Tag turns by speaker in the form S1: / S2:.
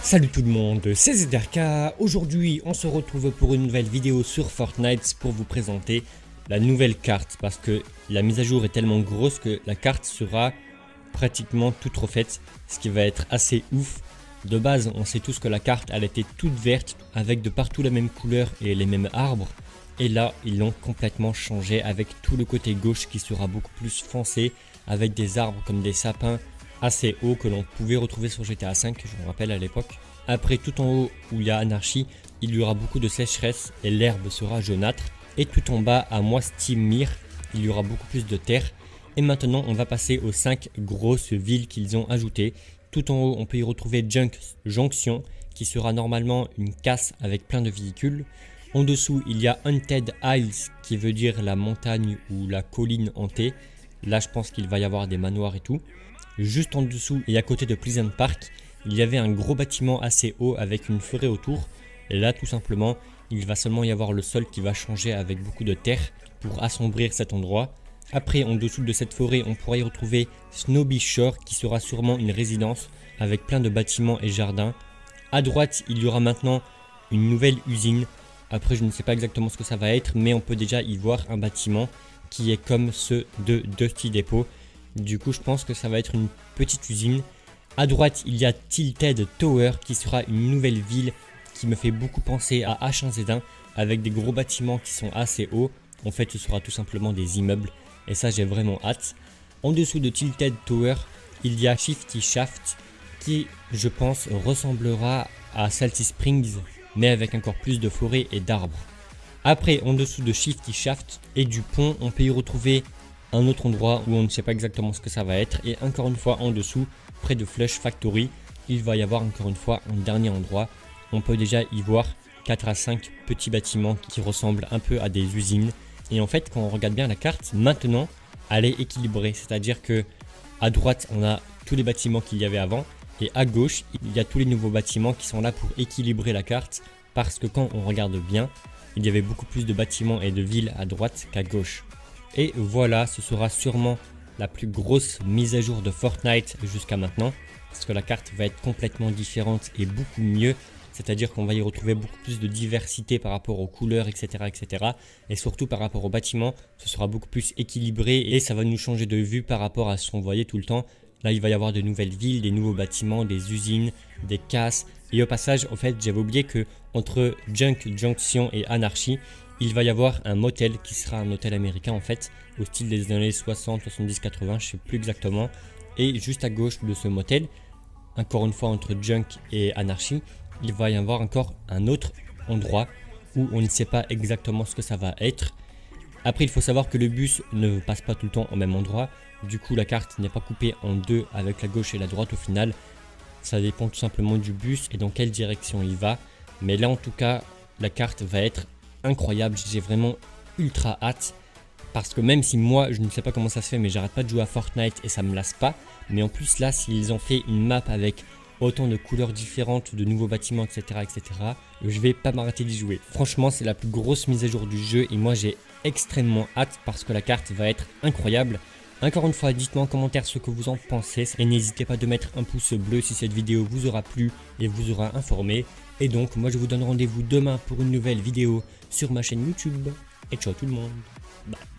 S1: Salut tout le monde, c'est ZRK. Aujourd'hui on se retrouve pour une nouvelle vidéo sur Fortnite pour vous présenter la nouvelle carte, parce que la mise à jour est tellement grosse que la carte sera pratiquement toute refaite, ce qui va être assez ouf. De base on sait tous que la carte elle était toute verte avec de partout la même couleur et les mêmes arbres, et là ils l'ont complètement changé avec tout le côté gauche qui sera beaucoup plus foncé, avec des arbres comme des sapins assez haut que l'on pouvait retrouver sur GTA V, je me rappelle à l'époque. Après, tout en haut où il y a Anarchy, il y aura beaucoup de sécheresse et l'herbe sera jaunâtre. Et tout en bas à Moistimir, il y aura beaucoup plus de terre. Et maintenant on va passer aux 5 grosses villes qu'ils ont ajoutées. Tout en haut on peut y retrouver Junction qui sera normalement une casse avec plein de véhicules. En dessous il y a Haunted Isles qui veut dire la montagne ou la colline hantée. Là je pense qu'il va y avoir des manoirs et tout. Juste en dessous et à côté de Pleasant Park, il y avait un gros bâtiment assez haut avec une forêt autour. Et là tout simplement, il va seulement y avoir le sol qui va changer avec beaucoup de terre pour assombrir cet endroit. Après, en dessous de cette forêt, on pourra y retrouver Snowby Shore qui sera sûrement une résidence avec plein de bâtiments et jardins. À droite, il y aura maintenant une nouvelle usine. Après, je ne sais pas exactement ce que ça va être, mais on peut déjà y voir un bâtiment qui est comme ceux de Dusty Depot. Du coup je pense que ça va être une petite usine. À droite il y a Tilted Tower qui sera une nouvelle ville qui me fait beaucoup penser à H1Z1 avec des gros bâtiments qui sont assez hauts. En fait ce sera tout simplement des immeubles et ça j'ai vraiment hâte. En dessous de Tilted Tower il y a Shifty Shaft qui je pense ressemblera à Salty Springs mais avec encore plus de forêt et d'arbres. Après en dessous de Shifty Shaft et du pont on peut y retrouver un autre endroit où on ne sait pas exactement ce que ça va être, et encore une fois en dessous près de Flush Factory il va y avoir encore une fois un dernier endroit. On peut déjà y voir 4 à 5 petits bâtiments qui ressemblent un peu à des usines, et en fait quand on regarde bien la carte maintenant elle est équilibrée, c'est à dire que à droite on a tous les bâtiments qu'il y avait avant et à gauche il y a tous les nouveaux bâtiments qui sont là pour équilibrer la carte, parce que quand on regarde bien il y avait beaucoup plus de bâtiments et de villes à droite qu'à gauche. Et voilà, ce sera sûrement la plus grosse mise à jour de Fortnite jusqu'à maintenant, parce que la carte va être complètement différente et beaucoup mieux, c'est à dire qu'on va y retrouver beaucoup plus de diversité par rapport aux couleurs, etc. Et surtout par rapport aux bâtiments, ce sera beaucoup plus équilibré et ça va nous changer de vue par rapport à ce qu'on voyait tout le temps. Là il va y avoir de nouvelles villes, des nouveaux bâtiments, des usines, des casses. Et au passage, en fait j'avais oublié que entre Junction et Anarchy, il va y avoir un motel qui sera un hôtel américain en fait, au style des années 60, 70, 80, je sais plus exactement. Et juste à gauche de ce motel, encore une fois entre Junk et Anarchy, il va y avoir encore un autre endroit où on ne sait pas exactement ce que ça va être. Après il faut savoir que le bus ne passe pas tout le temps au même endroit, du coup la carte n'est pas coupée en deux avec la gauche et la droite au final. Ça dépend tout simplement du bus et dans quelle direction il va, mais là en tout cas la carte va être incroyable, j'ai vraiment ultra hâte, parce que même si moi je ne sais pas comment ça se fait mais j'arrête pas de jouer à Fortnite et ça me lasse pas, mais en plus là s'ils ont fait une map avec autant de couleurs différentes, de nouveaux bâtiments etc, je vais pas m'arrêter d'y jouer. Franchement c'est la plus grosse mise à jour du jeu et moi j'ai extrêmement hâte parce que la carte va être incroyable. Encore une fois, dites-moi en commentaire ce que vous en pensez et n'hésitez pas de mettre un pouce bleu si cette vidéo vous aura plu et vous aura informé. Et donc moi je vous donne rendez-vous demain pour une nouvelle vidéo sur ma chaîne YouTube. Et ciao tout le monde. Bye.